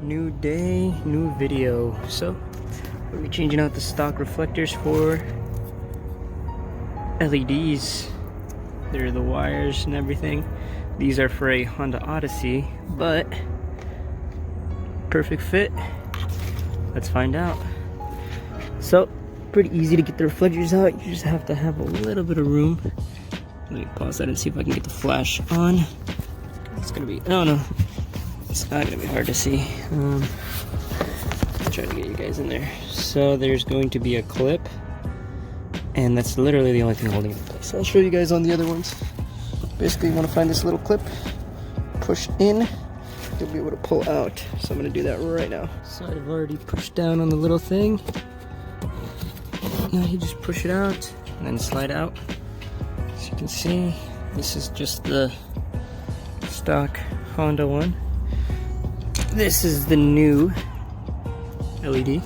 New day, new video. So we'll be changing out the stock reflectors for LEDs. They're the wires and everything. These are for a Honda Odyssey, but perfect fit. Let's find out. So pretty easy to get the reflectors out. You just have to have a little bit of room. Let me pause that and see if I can get the flash on. It's gonna be, oh no, it's not gonna be hard to see. I'll try to get you guys in there. So there's going to be a clip, and that's literally the only thing holding it in place. So I'll show you guys on the other ones. Basically, you want to find this little clip, push in, you'll be able to pull out. So I'm gonna do that right now. So I've already pushed down on the little thing. Now you just push it out and then slide out. As you can see, this is just the stock Honda one. This is the new LED.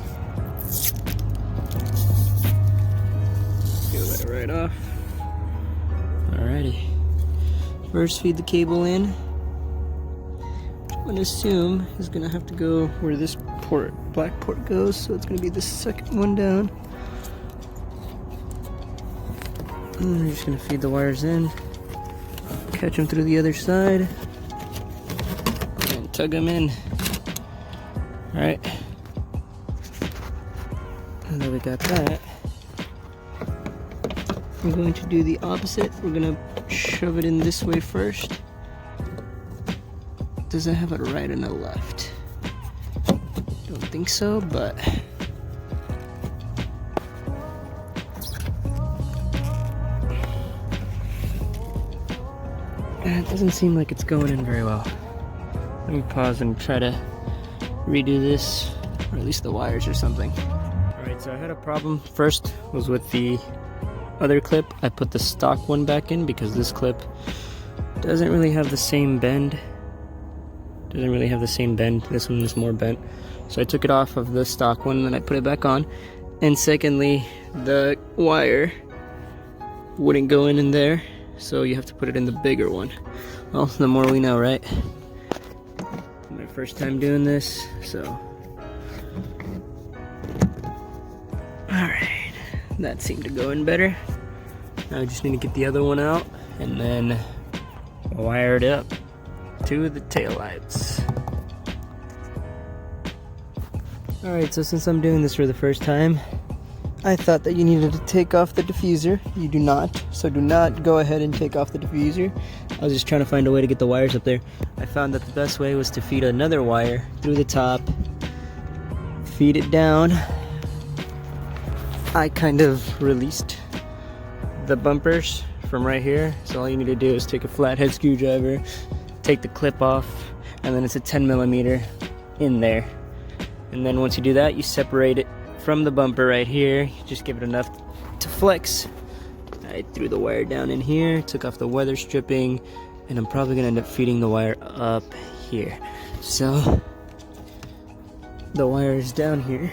Peel that right off. Alrighty. First, feed the cable in. I'm gonna assume is gonna have to go where this port, black port goes. So it's gonna be the second one down. And we're just gonna feed the wires in, catch them through the other side, and tug them in. Alright. And then we got that. I'm going to do the opposite. We're gonna shove it in this way first. Does it have a right and a left? Don't think so, but it doesn't seem like it's going in very well. Let me pause and try to redo this, or at least the wires or something. Alright, so I had a problem. First was with the other clip. I put the stock one back in because this clip doesn't really have the same bend. This one is more bent. So I took it off of the stock one and then I put it back on. And secondly, the wire wouldn't go in there. So you have to put it in the bigger one. Well, the more we know, right? My first time doing this, so. Alright, that seemed to go in better. Now I just need to get the other one out and then wire it up to the taillights. Alright, so since I'm doing this for the first time, I thought that you needed to take off the diffuser. You do not, so do not go ahead and take off the diffuser. I was just trying to find a way to get the wires up there. I found that the best way was to feed another wire through the top, feed it down. I kind of released the bumpers from right here, so all you need to do is take a flathead screwdriver, take the clip off, and then it's a 10mm in there. And then once you do that, you separate it from the bumper right here. You just give it enough to flex. I threw the wire down in here, took off the weather stripping, and I'm probably gonna end up feeding the wire up here. So the wire is down here,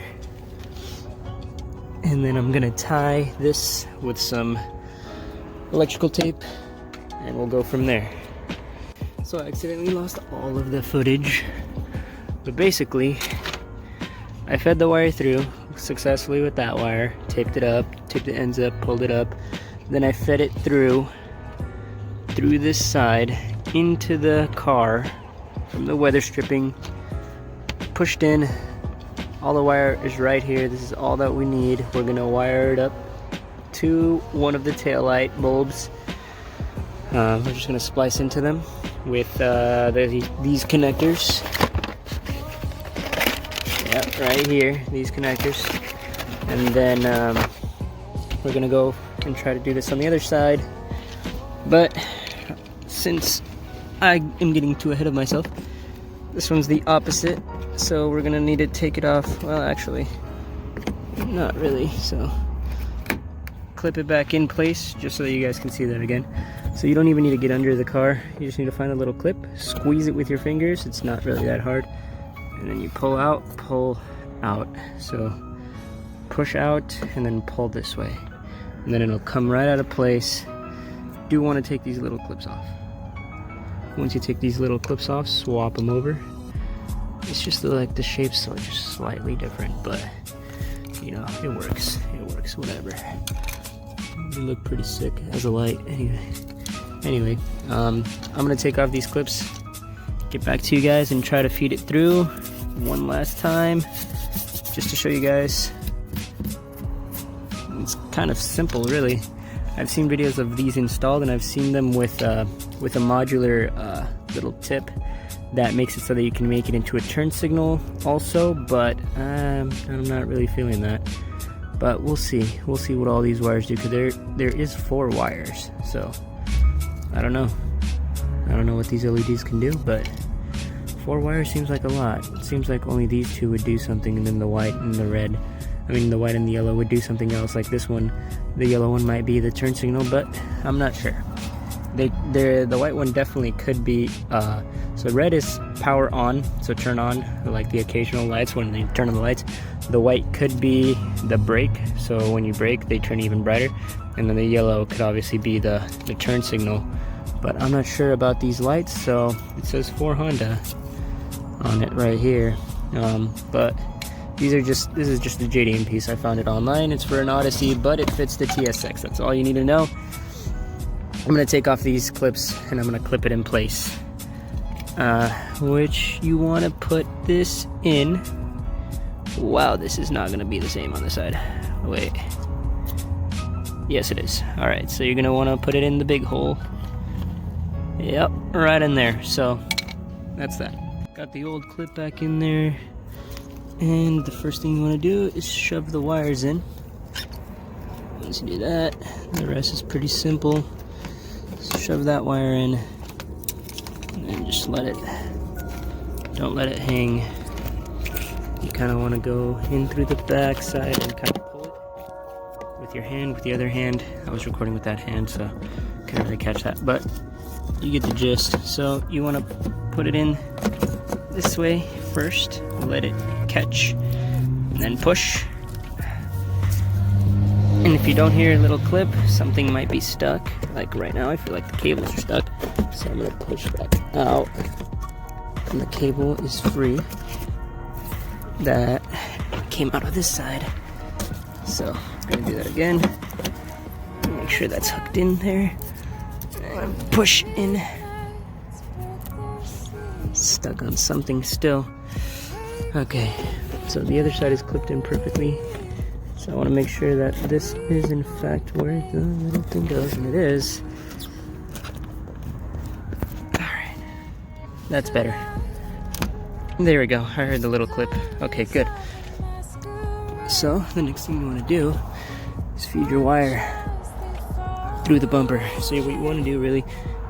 and then I'm gonna tie this with some electrical tape, and we'll go from there. So I accidentally lost all of the footage, but basically I fed the wire through successfully with that wire, taped it up, taped the ends up, pulled it up. Then I fed it through this side into the car from the weather stripping, pushed in. All the wire is right here. This is all that we need. We're gonna wire it up to one of the taillight bulbs. We're just gonna splice into them with these connectors. Yep, right here, these connectors. And then we're gonna go and try to do this on the other side. But since I am getting too ahead of myself, this one's the opposite. So we're gonna need to take it off. Well, actually, not really. So clip it back in place just so that you guys can see that again. So you don't even need to get under the car. You just need to find a little clip, squeeze it with your fingers. It's not really that hard. And then you pull out. So push out and then pull this way. And then it'll come right out of place. Do want to take these little clips off. Once you take these little clips off, swap them over. It's just like the shape's just slightly different, but you know, it works. It works, whatever. They look pretty sick as a light. Anyway, I'm gonna take off these clips, get back to you guys, and try to feed it through one last time, just to show you guys. It's kind of simple, really. I've seen videos of these installed, and I've seen them with a modular little tip that makes it so that you can make it into a turn signal also, but I'm not really feeling that. But we'll see. We'll see what all these wires do, because there is 4 wires, so I don't know. I don't know what these LEDs can do, but 4 wires seems like a lot. It seems like only these 2 would do something, and then the white and the red, the white and the yellow would do something else. Like this one, the yellow one might be the turn signal, but I'm not sure. The white one definitely could be, so red is power on, so turn on, like the occasional lights when they turn on the lights. The white could be the brake, so when you brake they turn even brighter. And then the yellow could obviously be the turn signal. But I'm not sure about these lights, so it says for Honda on it right here. But this is just a JDM piece. I found it online. It's for an Odyssey, but it fits the TSX. That's all you need to know. I'm gonna take off these clips and I'm gonna clip it in place. Which you wanna put this in. Wow, this is not gonna be the same on the side. Wait. Yes, it is. Alright, so you're gonna wanna put it in the big hole. Yep, right in there. So that's that. Got the old clip back in there. And the first thing you wanna do is shove the wires in. Once you do that, the rest is pretty simple. So shove that wire in, and then just don't let it hang. You kind of want to go in through the back side and kind of pull it with your hand, with the other hand. I was recording with that hand, so couldn't really catch that, but you get the gist. So you want to put it in this way first, let it catch, and then push. And if you don't hear a little clip, something might be stuck. Like right now, I feel like the cables are stuck. So I'm gonna push back out, and the cable is free. That came out of this side. So I'm gonna do that again. Make sure that's hooked in there. And push in. Stuck on something still. Okay, so the other side is clipped in perfectly. So I want to make sure that this is in fact where the little thing goes, and it is. Alright, that's better. There we go, I heard the little clip. Okay, good. So the next thing you want to do is feed your wire through the bumper. So what you want to do really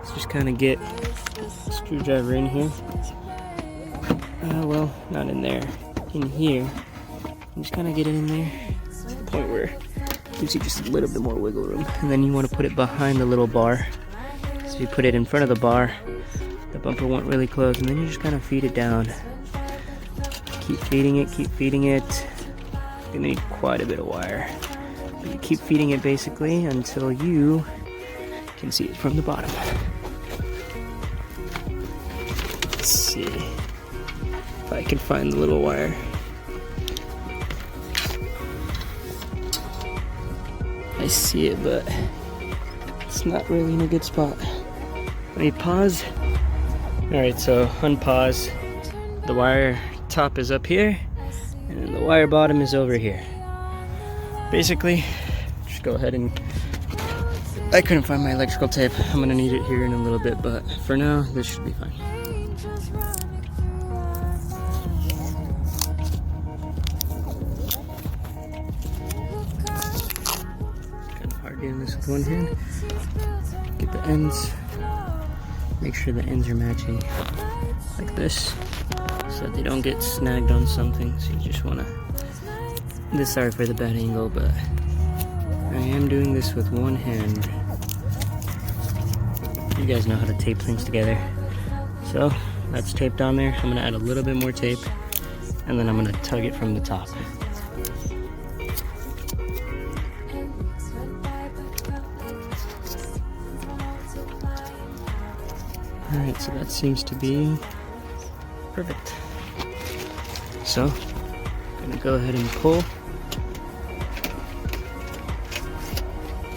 is just kind of get a screwdriver in here. Well, not in there, in here. And just kind of get it in there. To the point where it gives you just a little bit more wiggle room, and then you want to put it behind the little bar. So if you put it in front of the bar, the bumper won't really close, and then you just kind of feed it down. Keep feeding it. You're gonna need quite a bit of wire, but you keep feeding it basically until you can see it from the bottom. Let's see if I can find the little wire. I see it, but it's not really in a good spot. Let me pause. Alright, so unpause. The wire top is up here, and then the wire bottom is over here. Basically, just go ahead and... I couldn't find my electrical tape. I'm gonna need it here in a little bit, but for now, this should be fine. Doing this with one hand. Get the ends. Make sure the ends are matching like this, so that they don't get snagged on something. So you just want to. Sorry for the bad angle, but I am doing this with one hand. You guys know how to tape things together. So that's taped on there. I'm gonna add a little bit more tape, and then I'm gonna tug it from the top. Alright, so that seems to be perfect. so I'm gonna go ahead and pull.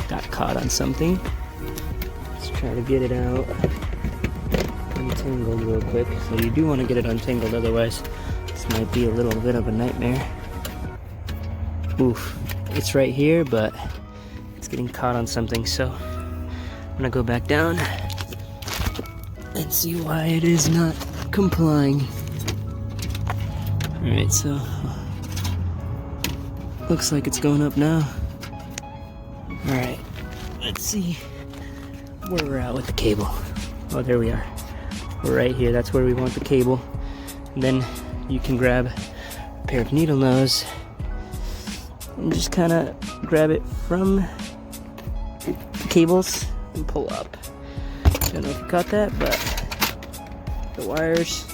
Got caught on something. Let's try to get it out untangled real quick. So you do want to get it untangled, otherwise this might be a little bit of a nightmare. Oof, it's right here, but it's getting caught on something, so I'm gonna go back down and see why it is not complying. Alright, so looks like it's going up now. Alright, let's see where we're at with the cable. Oh, there we are. We're right here. That's where we want the cable. And then you can grab a pair of needle nose and just kind of grab it from the cables and pull up. Don't know if you caught that, but the wires,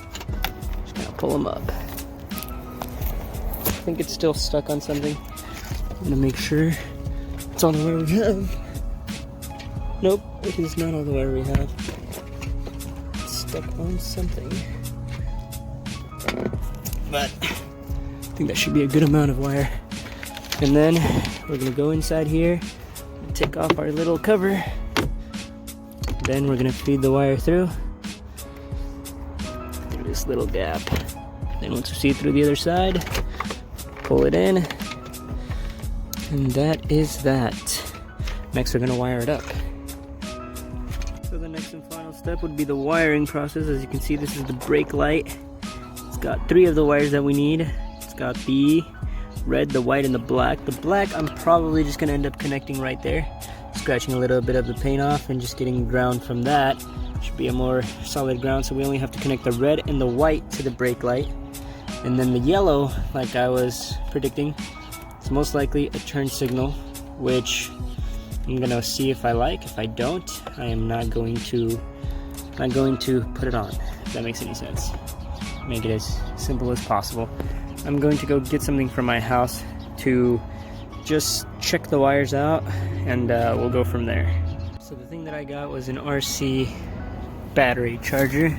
just kind of pull them up. I think it's still stuck on something. I'm gonna make sure it's all the wire we have. Nope, it is not all the wire we have. It's stuck on something. But I think that should be a good amount of wire. And then we're gonna go inside here and take off our little cover. Then we're gonna feed the wire through this little gap. Then once we see it through the other side, pull it in. And that is that. Next we're gonna wire it up. So the next and final step would be the wiring process. As you can see, this is the brake light. It's got 3 of the wires that we need. It's got the red, the white, and the black. The black I'm probably just gonna end up connecting right there. Scratching a little bit of the paint off and just getting ground from that. Should be a more solid ground, so we only have to connect the red and the white to the brake light. And then the yellow, like I was predicting, it's most likely a turn signal, which I'm gonna see if I like. If I don't, I am not going to put it on, if that makes any sense. Make it as simple as possible. I'm going to go get something from my house to just check the wires out, and we'll go from there. So the thing that I got was an RC battery charger.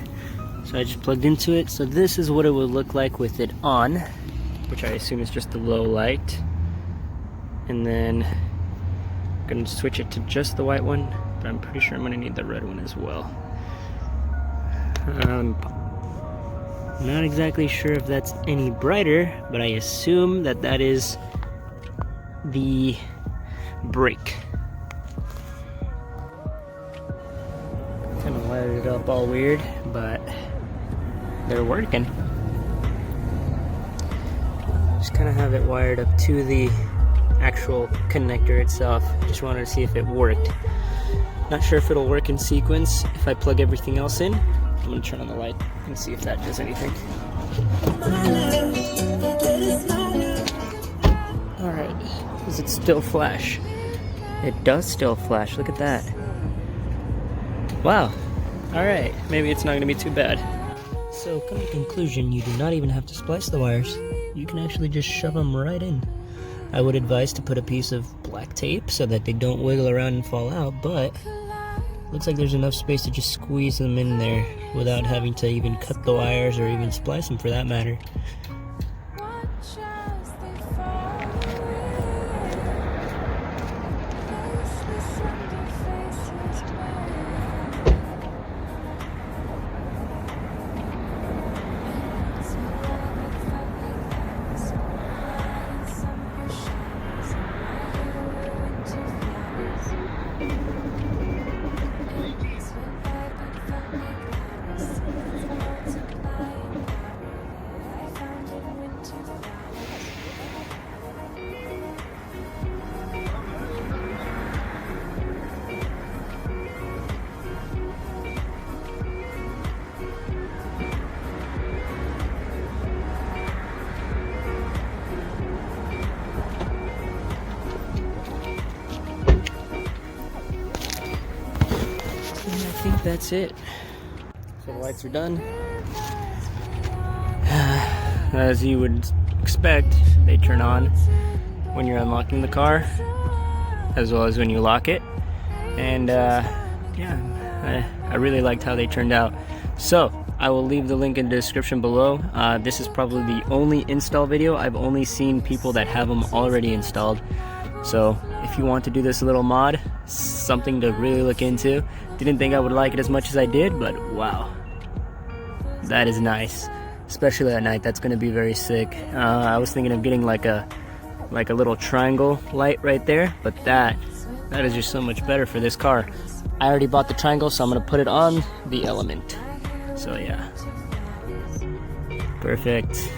So I just plugged into it. So this is what it would look like with it on, which I assume is just the low light. And then I'm gonna switch it to just the white one, but I'm pretty sure I'm gonna need the red one as well. Not exactly sure if that's any brighter, but I assume that that is the brake. Kind of wired it up all weird, but they're working. Just kind of have it wired up to the actual connector itself. Just wanted to see if it worked. Not sure if it'll work in sequence if I plug everything else in. I'm gonna turn on the light and see if that does anything. Alright, does it still flash? It does still flash, look at that. Wow, alright, maybe it's not gonna be too bad. So, come to conclusion, you do not even have to splice the wires. You can actually just shove them right in. I would advise to put a piece of black tape so that they don't wiggle around and fall out, but looks like there's enough space to just squeeze them in there without having to even cut the wires or even splice them for that matter. I think that's it. So the lights are done. As you would expect, they turn on when you're unlocking the car, as well as when you lock it. And yeah, I really liked how they turned out. So I will leave the link in the description below. This is probably the only install video. I've only seen people that have them already installed. So if you want to do this little mod, something to really look into. Didn't think I would like it as much as I did, but wow, that is nice. Especially at night, that's gonna be very sick. I was thinking of getting like a little triangle light right there, but that is just so much better for this car. I already bought the triangle, so I'm gonna put it on the Element. So yeah, perfect.